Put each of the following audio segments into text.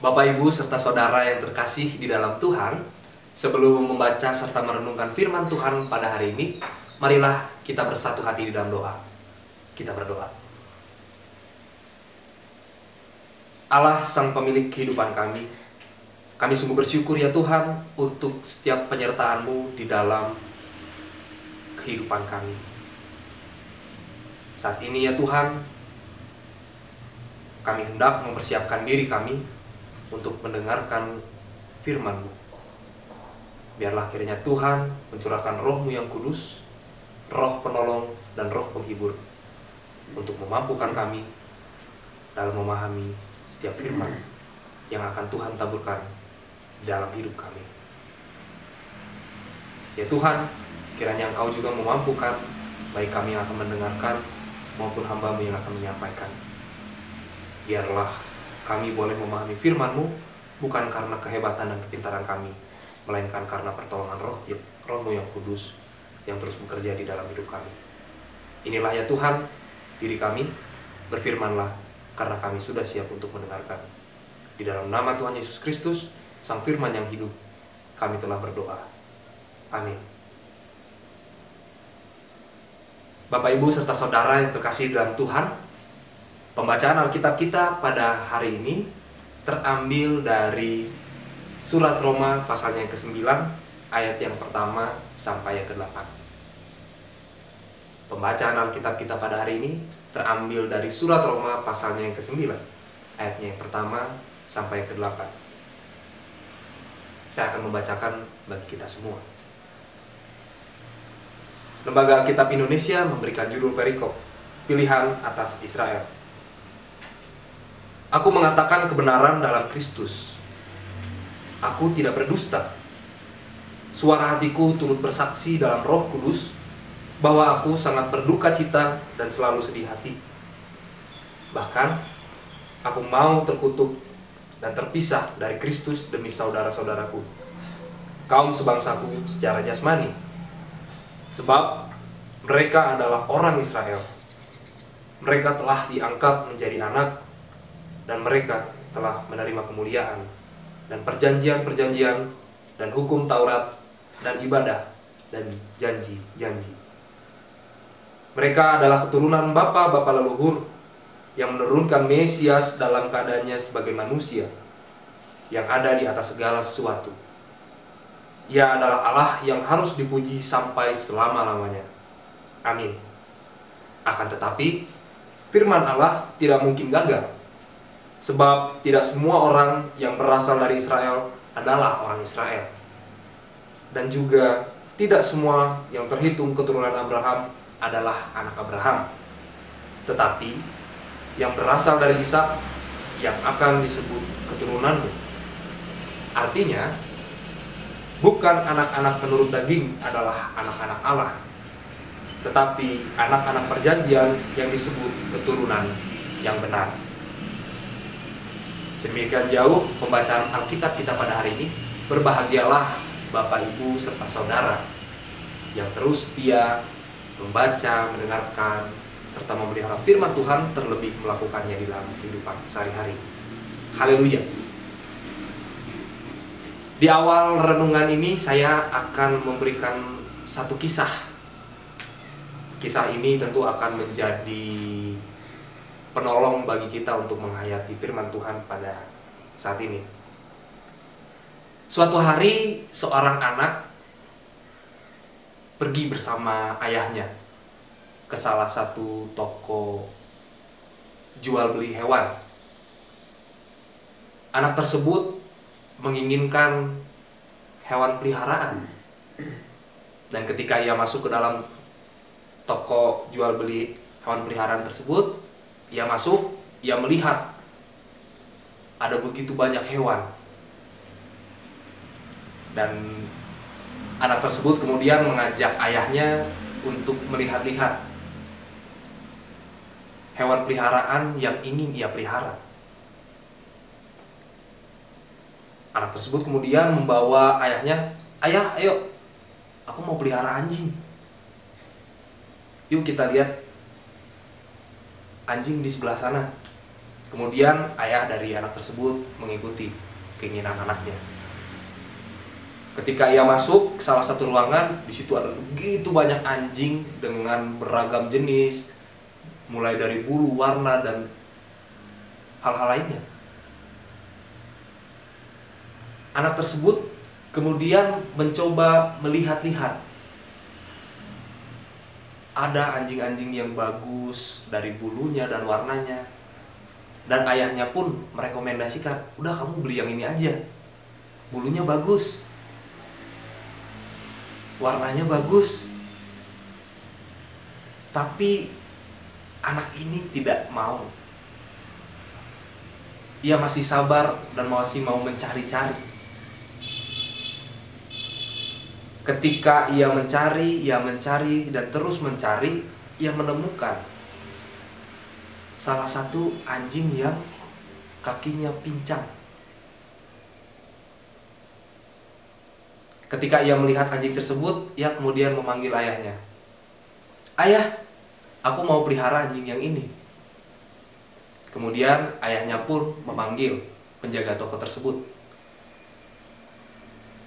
Bapak, Ibu, serta saudara yang terkasih di dalam Tuhan, sebelum membaca serta merenungkan firman Tuhan pada hari ini, marilah kita bersatu hati di dalam doa. Kita berdoa. Allah, Sang Pemilik kehidupan kami sungguh bersyukur ya Tuhan untuk setiap penyertaan-Mu di dalam kehidupan kami. Saat ini ya Tuhan, kami hendak mempersiapkan diri kami untuk mendengarkan firman-Mu. Biarlah kiranya Tuhan mencurahkan Roh-Mu yang kudus, Roh penolong dan Roh penghibur, untuk memampukan kami dalam memahami setiap firman yang akan Tuhan taburkan dalam hidup kami. Ya Tuhan, kiranya Engkau juga memampukan baik kami yang akan mendengarkan maupun hamba-Mu yang akan menyampaikan. Biarlah kami boleh memahami firman-Mu bukan karena kehebatan dan kepintaran kami, melainkan karena pertolongan Roh-Mu yang kudus yang terus bekerja di dalam hidup kami. Inilah ya Tuhan, diri kami, berfirmanlah karena kami sudah siap untuk mendengarkan. Di dalam nama Tuhan Yesus Kristus, Sang Firman yang hidup, kami telah berdoa. Amin. Bapak, Ibu, serta saudara yang terkasih dalam Tuhan, pembacaan Alkitab kita pada hari ini terambil dari Surat Roma pasalnya yang ke-9, ayat yang pertama sampai yang ke-8. Pembacaan Alkitab kita pada hari ini terambil dari Surat Roma pasalnya yang ke-9, ayatnya yang pertama sampai yang ke-8. Saya akan membacakan bagi kita semua. Lembaga Alkitab Indonesia memberikan judul perikop, Pilihan atas Israel. Aku mengatakan kebenaran dalam Kristus. Aku tidak berdusta. Suara hatiku turut bersaksi dalam Roh Kudus bahwa aku sangat berduka cita dan selalu sedih hati. Bahkan, aku mau terkutuk dan terpisah dari Kristus demi saudara-saudaraku, kaum sebangsaku secara jasmani. Sebab mereka adalah orang Israel. Mereka telah diangkat menjadi anak, dan mereka telah menerima kemuliaan dan perjanjian-perjanjian dan hukum Taurat dan ibadah dan janji-janji. Mereka adalah keturunan bapa-bapa leluhur yang menurunkan Mesias dalam keadaannya sebagai manusia yang ada di atas segala sesuatu. Ia adalah Allah yang harus dipuji sampai selama-lamanya. Amin. Akan tetapi, firman Allah tidak mungkin gagal, sebab tidak semua orang yang berasal dari Israel adalah orang Israel. Dan juga tidak semua yang terhitung keturunan Abraham adalah anak Abraham. Tetapi yang berasal dari Ishak yang akan disebut keturunanmu. Artinya, bukan anak-anak menurut daging adalah anak-anak Allah, tetapi anak-anak perjanjian yang disebut keturunan yang benar. Sedemikian jauh pembacaan Alkitab kita pada hari ini. Berbahagialah Bapak, Ibu, serta saudara yang terus setia membaca, mendengarkan, serta memelihara firman Tuhan, terlebih melakukannya di dalam kehidupan sehari-hari. Haleluya. Di awal renungan ini saya akan memberikan satu kisah. Kisah ini tentu akan menjadi penolong bagi kita untuk menghayati firman Tuhan pada saat ini. Suatu hari seorang anak pergi bersama ayahnya ke salah satu toko jual beli hewan. Anak tersebut menginginkan hewan peliharaan. Dan ketika ia masuk ke dalam toko jual beli hewan peliharaan tersebut, ia masuk, ia melihat ada begitu banyak hewan. Dan anak tersebut kemudian mengajak ayahnya untuk melihat-lihat hewan peliharaan yang ingin ia pelihara. Anak tersebut kemudian membawa ayahnya, "Ayah, ayo, aku mau pelihara anjing. Yuk kita lihat anjing di sebelah sana." Kemudian ayah dari anak tersebut mengikuti keinginan anaknya. Ketika ia masuk ke salah satu ruangan, di situ ada begitu banyak anjing dengan beragam jenis, mulai dari bulu, warna, dan hal-hal lainnya. Anak tersebut kemudian mencoba melihat-lihat. Ada anjing-anjing yang bagus dari bulunya dan warnanya. Dan ayahnya pun merekomendasikan, udah kamu beli yang ini aja. Bulunya bagus, warnanya bagus. Tapi anak ini tidak mau. Ia masih sabar dan masih mau mencari-cari. Ketika ia mencari dan terus mencari, ia menemukan salah satu anjing yang kakinya pincang. Ketika ia melihat anjing tersebut, ia kemudian memanggil ayahnya. Ayah, aku mau pelihara anjing yang ini. Kemudian ayahnya pun memanggil penjaga toko tersebut.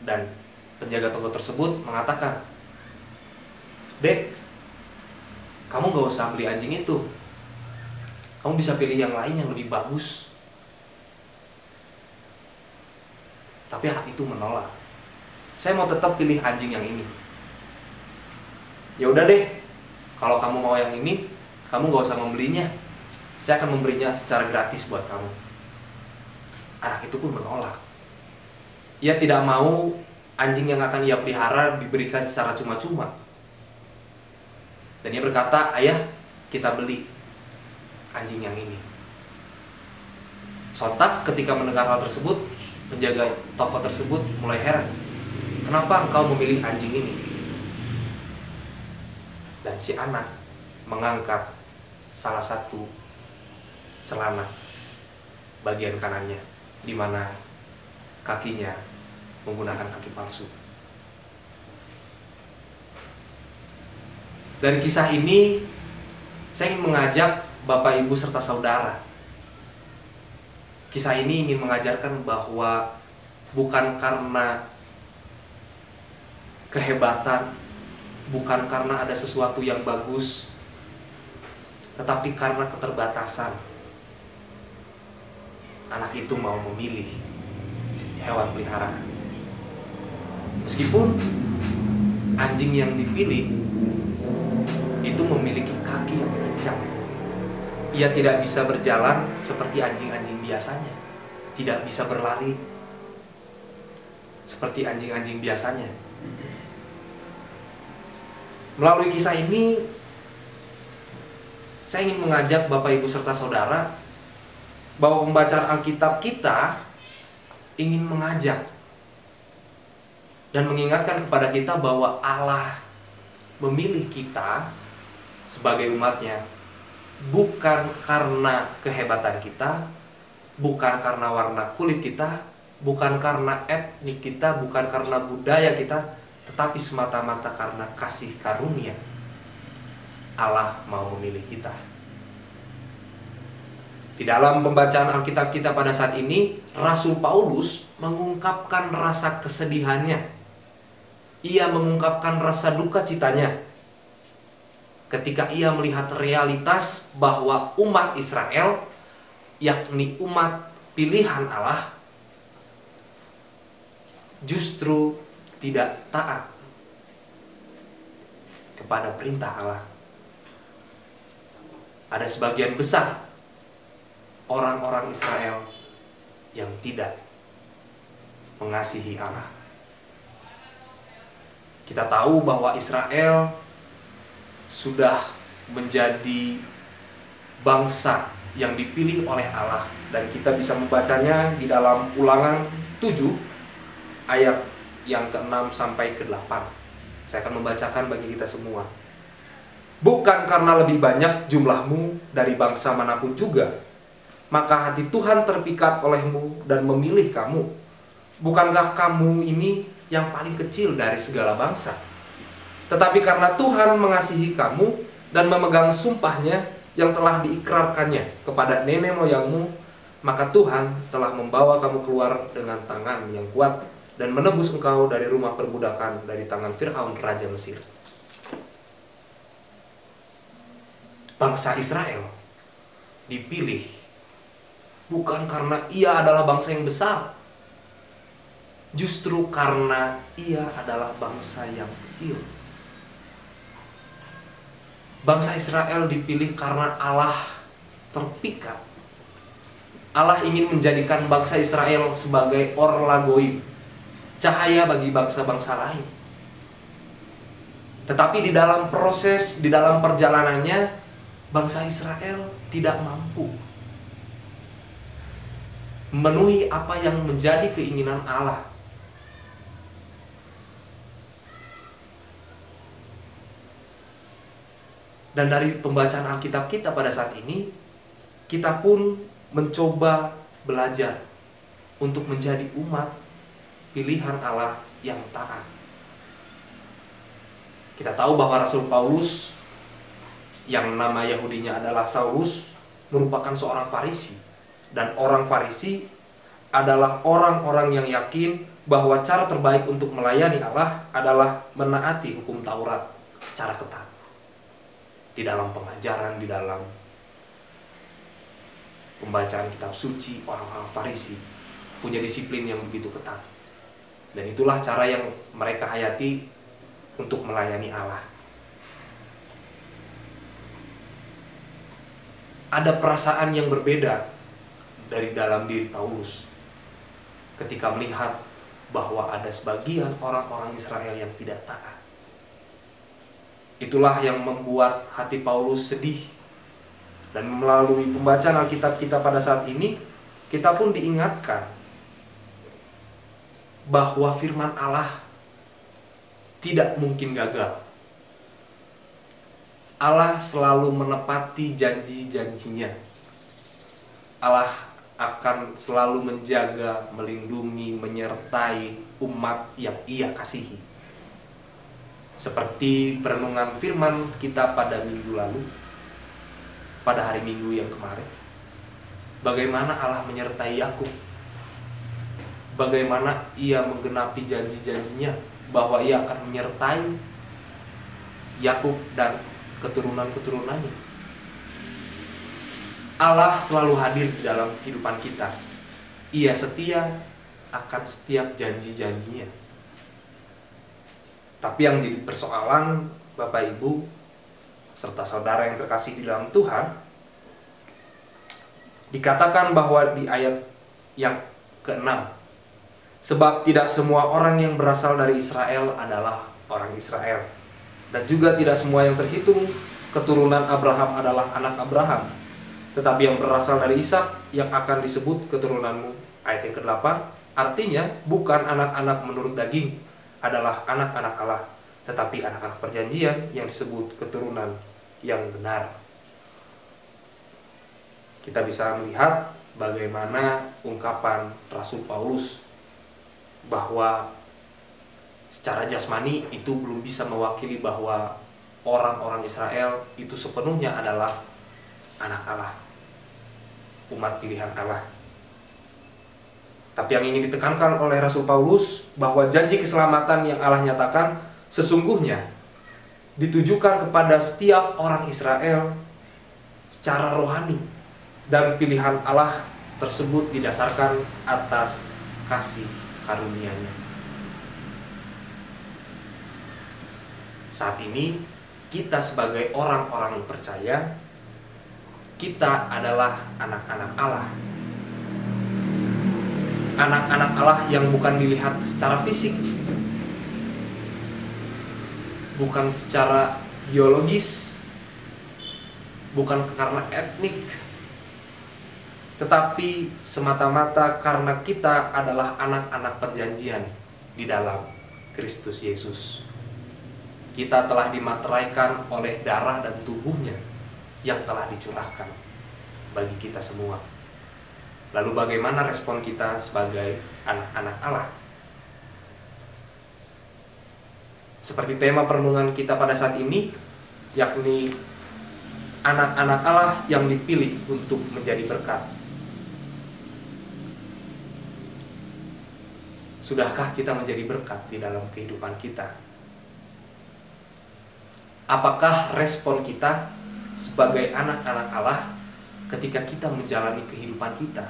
Dan penjaga toko tersebut mengatakan, Dek, kamu gak usah beli anjing itu. Kamu bisa pilih yang lain yang lebih bagus. Tapi anak itu menolak. Saya mau tetap pilih anjing yang ini. Ya udah deh, kalau kamu mau yang ini, kamu gak usah membelinya. Saya akan memberinya secara gratis buat kamu. Anak itu pun menolak. Ia tidak mau anjing yang akan ia pelihara diberikan secara cuma-cuma. Dan ia berkata, ayah, kita beli anjing yang ini. Sontak ketika mendengar hal tersebut, penjaga toko tersebut mulai heran. Kenapa engkau memilih anjing ini? Dan si anak mengangkat salah satu celana bagian kanannya, di mana kakinya menggunakan kaki palsu. Dari kisah ini, saya ingin mengajak Bapak, Ibu, serta saudara. Kisah ini ingin mengajarkan bahwa bukan karena kehebatan, bukan karena ada sesuatu yang bagus, tetapi karena keterbatasan, anak itu mau memilih hewan peliharaan. Meskipun anjing yang dipilih itu memiliki kaki yang pincang, ia tidak bisa berjalan seperti anjing-anjing biasanya, tidak bisa berlari seperti anjing-anjing biasanya. Melalui kisah ini, saya ingin mengajak Bapak, Ibu, serta saudara bahwa pembacaan Alkitab kita ingin mengajak dan mengingatkan kepada kita bahwa Allah memilih kita sebagai umatnya bukan karena kehebatan kita, bukan karena warna kulit kita, bukan karena etnik kita, bukan karena budaya kita, tetapi semata-mata karena kasih karunia. Allah mau memilih kita. Di dalam pembacaan Alkitab kita pada saat ini, Rasul Paulus mengungkapkan rasa kesedihannya. Ia mengungkapkan rasa duka citanya ketika ia melihat realitas bahwa umat Israel, yakni umat pilihan Allah, justru tidak taat kepada perintah Allah. Ada sebagian besar orang-orang Israel yang tidak mengasihi Allah. Kita tahu bahwa Israel sudah menjadi bangsa yang dipilih oleh Allah, dan kita bisa membacanya di dalam Ulangan 7 ayat yang ke-6 sampai ke-8. Saya akan membacakan bagi kita semua. Bukan karena lebih banyak jumlahmu dari bangsa manapun juga, maka hati Tuhan terpikat olehmu dan memilih kamu. Bukankah kamu ini yang paling kecil dari segala bangsa? Tetapi karena Tuhan mengasihi kamu dan memegang sumpahnya, yang telah diikrarkannya kepada nenek moyangmu, maka Tuhan telah membawa kamu keluar dengan tangan yang kuat dan menebus engkau dari rumah perbudakan, dari tangan Fir'aun raja Mesir. Bangsa Israel dipilih bukan karena ia adalah bangsa yang besar, justru karena ia adalah bangsa yang kecil. Bangsa Israel dipilih karena Allah terpikat. Allah ingin menjadikan bangsa Israel sebagai orla goib, cahaya bagi bangsa-bangsa lain. Tetapi di dalam proses, di dalam perjalanannya, bangsa Israel tidak mampu memenuhi apa yang menjadi keinginan Allah. Dan dari pembacaan Alkitab kita pada saat ini, kita pun mencoba belajar untuk menjadi umat pilihan Allah yang taat. Kita tahu bahwa Rasul Paulus, yang nama Yahudinya adalah Saulus, merupakan seorang Farisi. Dan orang Farisi adalah orang-orang yang yakin bahwa cara terbaik untuk melayani Allah adalah menaati hukum Taurat secara ketat. Di dalam pengajaran, di dalam pembacaan kitab suci, orang-orang Farisi punya disiplin yang begitu ketat. Dan itulah cara yang mereka hayati untuk melayani Allah. Ada perasaan yang berbeda dari dalam diri Paulus ketika melihat bahwa ada sebagian orang-orang Israel yang tidak taat. Itulah yang membuat hati Paulus sedih. Dan melalui pembacaan Alkitab kita pada saat ini, kita pun diingatkan bahwa firman Allah tidak mungkin gagal. Allah selalu menepati janji-janjinya. Allah akan selalu menjaga, melindungi, menyertai umat yang Ia kasihi. Seperti perenungan firman kita pada minggu lalu, pada hari Minggu yang kemarin, bagaimana Allah menyertai Yakub, bagaimana Ia menggenapi janji-janjinya bahwa Ia akan menyertai Yakub dan keturunan-keturunannya. Allah selalu hadir di dalam kehidupan kita. Ia setia akan setiap janji-janjinya. Tapi yang jadi persoalan, Bapak Ibu serta saudara yang terkasih di dalam Tuhan, dikatakan bahwa di ayat yang ke-6, sebab tidak semua orang yang berasal dari Israel adalah orang Israel, dan juga tidak semua yang terhitung keturunan Abraham adalah anak Abraham, tetapi yang berasal dari Ishak yang akan disebut keturunanmu. Ayat yang ke-8, artinya bukan anak-anak menurut daging adalah anak-anak Allah, tetapi anak-anak perjanjian yang disebut keturunan yang benar. Kita bisa melihat bagaimana ungkapan Rasul Paulus bahwa secara jasmani itu belum bisa mewakili bahwa orang-orang Israel itu sepenuhnya adalah anak Allah, umat pilihan Allah. Tapi yang ingin ditekankan oleh Rasul Paulus bahwa janji keselamatan yang Allah nyatakan sesungguhnya ditujukan kepada setiap orang Israel secara rohani, dan pilihan Allah tersebut didasarkan atas kasih karunia-Nya. Saat ini kita sebagai orang-orang percaya, kita adalah anak-anak Allah. Anak-anak Allah yang bukan dilihat secara fisik, bukan secara biologis, bukan karena etnik, tetapi semata-mata karena kita adalah anak-anak perjanjian di dalam Kristus Yesus. Kita telah dimateraikan oleh darah dan tubuhnya yang telah dicurahkan bagi kita semua. Lalu bagaimana respon kita sebagai anak-anak Allah? Seperti tema perenungan kita pada saat ini, yakni anak-anak Allah yang dipilih untuk menjadi berkat. Sudahkah kita menjadi berkat di dalam kehidupan kita? Apakah respon kita sebagai anak-anak Allah ketika kita menjalani kehidupan kita?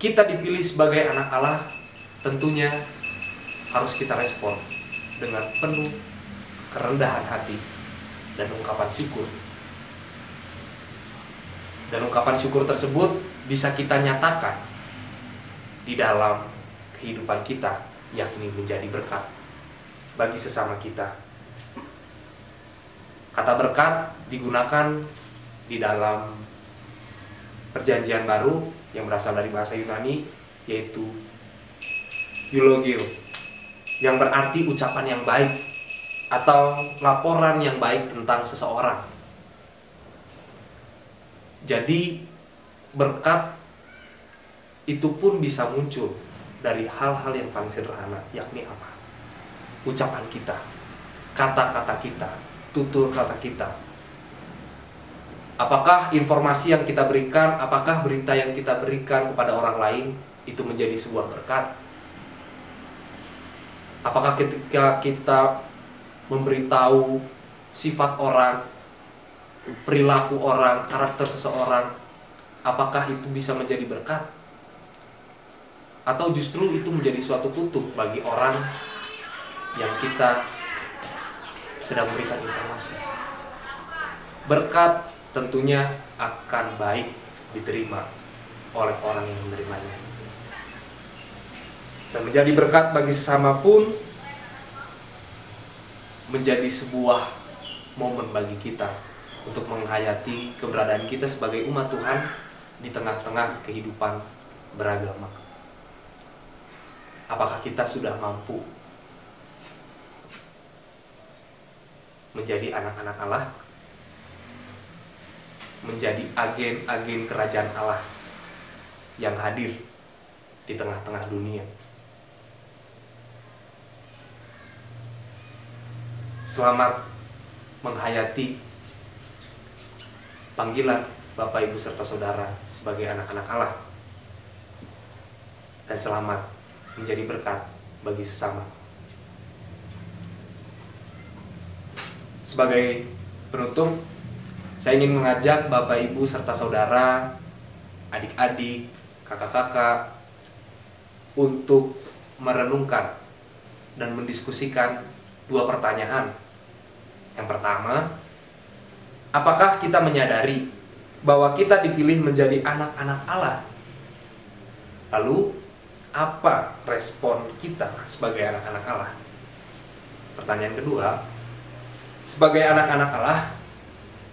Kita dipilih sebagai anak Allah, tentunya harus kita respon dengan penuh kerendahan hati dan ungkapan syukur. Dan ungkapan syukur tersebut bisa kita nyatakan di dalam kehidupan kita, yakni menjadi berkat bagi sesama kita. Kata berkat digunakan di dalam Perjanjian Baru yang berasal dari bahasa Yunani, yaitu eulogio, yang berarti ucapan yang baik atau laporan yang baik tentang seseorang. Jadi berkat itu pun bisa muncul dari hal-hal yang paling sederhana, yakni apa? Ucapan kita, kata-kata kita, tutur kata kita. Apakah informasi yang kita berikan, apakah berita yang kita berikan kepada orang lain itu menjadi sebuah berkat? Apakah ketika kita memberitahu sifat orang, perilaku orang, karakter seseorang, apakah itu bisa menjadi berkat? Atau justru itu menjadi suatu kutuk bagi orang yang kita sedang memberikan informasi? Berkat tentunya akan baik diterima oleh orang yang menerimanya. Dan menjadi berkat bagi sesama pun menjadi sebuah momen bagi kita untuk menghayati keberadaan kita sebagai umat Tuhan di tengah-tengah kehidupan beragama. Apakah kita sudah mampu menjadi anak-anak Allah, menjadi agen-agen kerajaan Allah yang hadir di tengah-tengah dunia? Selamat menghayati panggilan Bapak, Ibu, serta Saudara sebagai anak-anak Allah, dan selamat menjadi berkat bagi sesama. Sebagai penutup, saya ingin mengajak Bapak, Ibu, serta Saudara, adik-adik, kakak-kakak untuk merenungkan dan mendiskusikan dua pertanyaan. Yang pertama, apakah kita menyadari bahwa kita dipilih menjadi anak-anak Allah? Lalu, apa respon kita sebagai anak-anak Allah? Pertanyaan kedua, sebagai anak-anak Allah,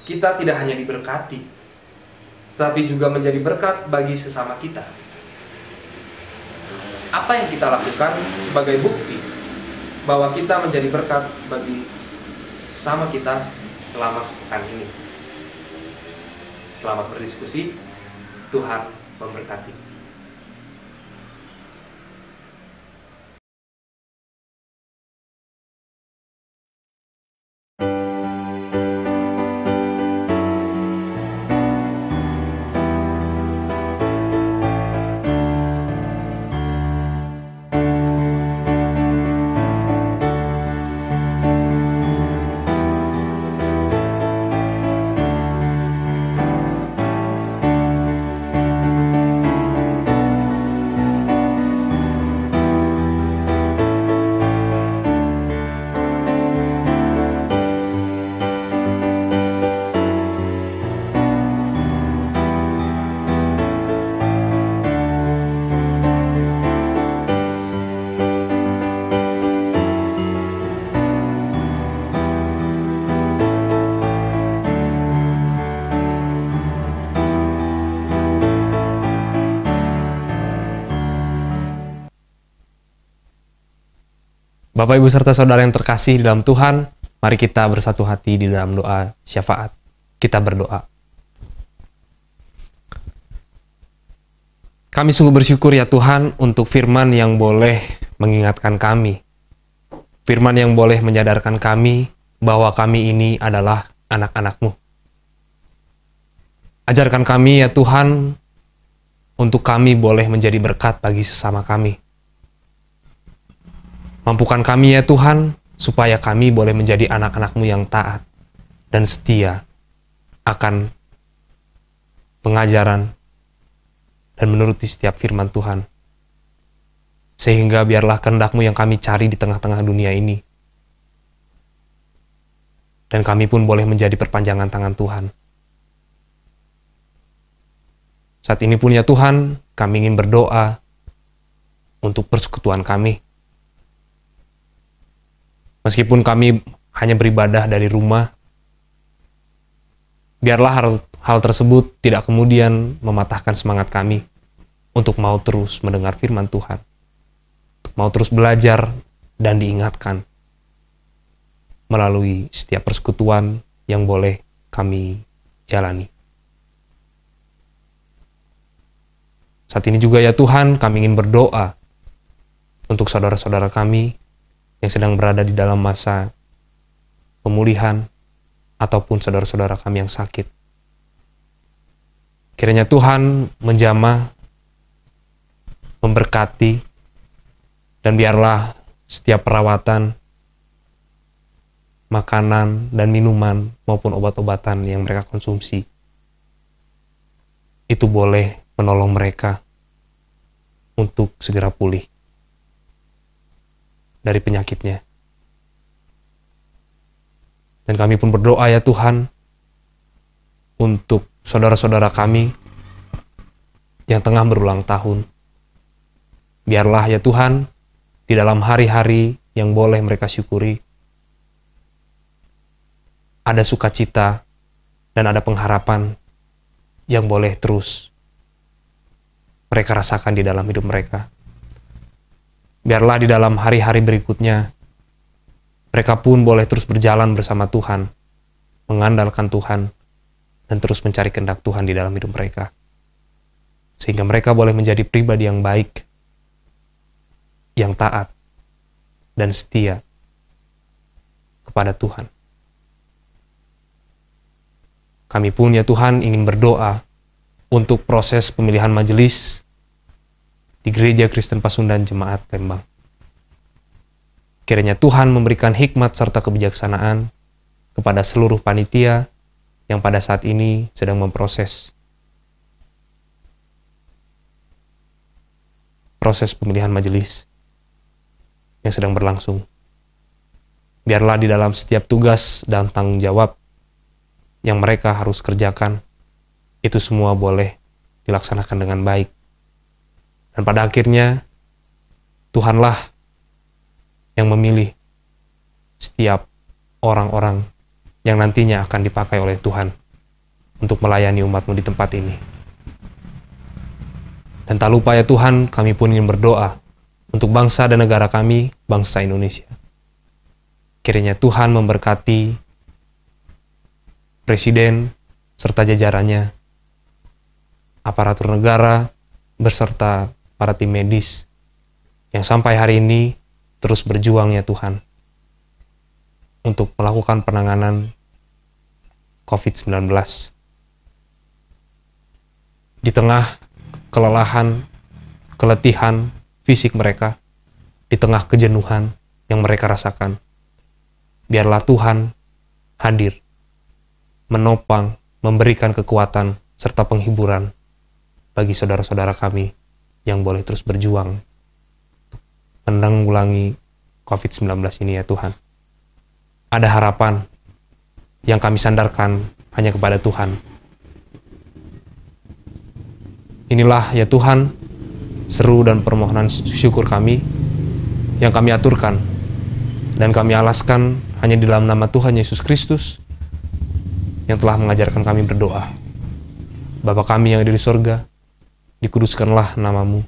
kita tidak hanya diberkati, tetapi juga menjadi berkat bagi sesama kita. Apa yang kita lakukan sebagai bukti bahwa kita menjadi berkat bagi sesama kita selama sepekan ini? Selamat berdiskusi. Tuhan memberkati. Bapak, Ibu, serta Saudara yang terkasih di dalam Tuhan, mari kita bersatu hati di dalam doa syafaat. Kita berdoa. Kami sungguh bersyukur ya Tuhan untuk firman yang boleh mengingatkan kami. Firman yang boleh menyadarkan kami bahwa kami ini adalah anak-anak-Mu. Ajarkan kami ya Tuhan, untuk kami boleh menjadi berkat bagi sesama kami. Mampukan kami ya Tuhan, supaya kami boleh menjadi anak-anak-Mu yang taat dan setia akan pengajaran dan menuruti setiap firman Tuhan. Sehingga biarlah kehendak-Mu yang kami cari di tengah-tengah dunia ini. Dan kami pun boleh menjadi perpanjangan tangan Tuhan. Saat ini pun ya Tuhan, kami ingin berdoa untuk persekutuan kami. Meskipun kami hanya beribadah dari rumah, biarlah hal tersebut tidak kemudian mematahkan semangat kami untuk mau terus mendengar firman Tuhan, untuk mau terus belajar dan diingatkan melalui setiap persekutuan yang boleh kami jalani. Saat ini juga ya Tuhan, kami ingin berdoa untuk saudara-saudara kami yang sedang berada di dalam masa pemulihan ataupun saudara-saudara kami yang sakit. Kiranya Tuhan menjamah, memberkati, dan biarlah setiap perawatan, makanan, dan minuman maupun obat-obatan yang mereka konsumsi itu boleh menolong mereka untuk segera pulih dari penyakitnya. Dan kami pun berdoa ya Tuhan untuk saudara-saudara kami yang tengah berulang tahun. Biarlah ya Tuhan, di dalam hari-hari yang boleh mereka syukuri, ada sukacita dan ada pengharapan yang boleh terus mereka rasakan di dalam hidup mereka. Biarlah di dalam hari-hari berikutnya, mereka pun boleh terus berjalan bersama Tuhan, mengandalkan Tuhan, dan terus mencari kehendak Tuhan di dalam hidup mereka. Sehingga mereka boleh menjadi pribadi yang baik, yang taat, dan setia kepada Tuhan. Kami pun ya Tuhan ingin berdoa untuk proses pemilihan majelis di Gereja Kristen Pasundan Jemaat Lembang. Kiranya Tuhan memberikan hikmat serta kebijaksanaan kepada seluruh panitia yang pada saat ini sedang memproses proses pemilihan majelis yang sedang berlangsung. Biarlah di dalam setiap tugas dan tanggung jawab yang mereka harus kerjakan, itu semua boleh dilaksanakan dengan baik. Dan pada akhirnya, Tuhanlah yang memilih setiap orang-orang yang nantinya akan dipakai oleh Tuhan untuk melayani umat-Mu di tempat ini. Dan tak lupa ya Tuhan, kami pun ingin berdoa untuk bangsa dan negara kami, bangsa Indonesia. Kiranya Tuhan memberkati Presiden serta jajarannya, aparatur negara beserta para tim medis yang sampai hari ini terus berjuang ya Tuhan untuk melakukan penanganan COVID-19. Di tengah kelelahan, keletihan fisik mereka, di tengah kejenuhan yang mereka rasakan, biarlah Tuhan hadir, menopang, memberikan kekuatan serta penghiburan bagi saudara-saudara kami yang boleh terus berjuang menanggulangi COVID-19 ini ya Tuhan. Ada harapan yang kami sandarkan hanya kepada Tuhan. Inilah ya Tuhan seru dan permohonan syukur kami yang kami aturkan dan kami alaskan hanya di dalam nama Tuhan Yesus Kristus yang telah mengajarkan kami berdoa. Bapa kami yang ada di sorga, dikuduskanlah nama-Mu,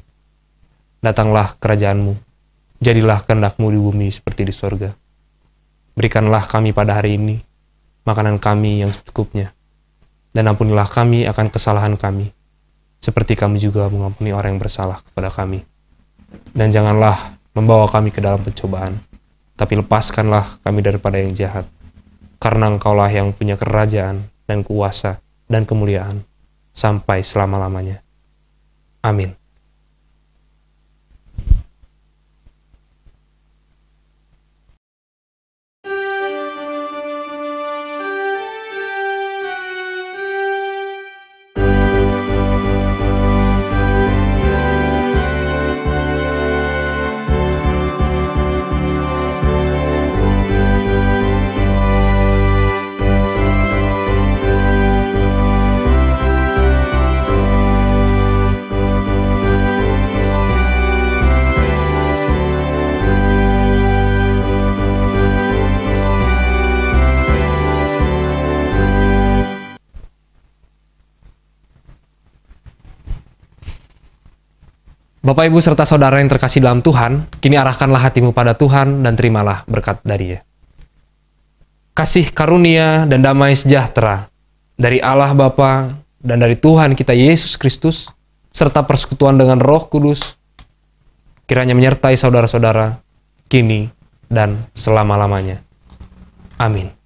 datanglah kerajaan-Mu, jadilah kehendak-Mu di bumi seperti di sorga. Berikanlah kami pada hari ini makanan kami yang secukupnya, dan ampunilah kami akan kesalahan kami, seperti kami juga mengampuni orang yang bersalah kepada kami. Dan janganlah membawa kami ke dalam pencobaan, tapi lepaskanlah kami daripada yang jahat. Karena Engkaulah yang punya kerajaan dan kuasa dan kemuliaan sampai selama-lamanya. Amin. Bapak, Ibu, serta saudara yang terkasih dalam Tuhan, kini arahkanlah hatimu pada Tuhan dan terimalah berkat dari-Nya. Kasih karunia dan damai sejahtera dari Allah Bapa dan dari Tuhan kita Yesus Kristus, serta persekutuan dengan Roh Kudus, kiranya menyertai saudara-saudara, kini dan selama-lamanya. Amin.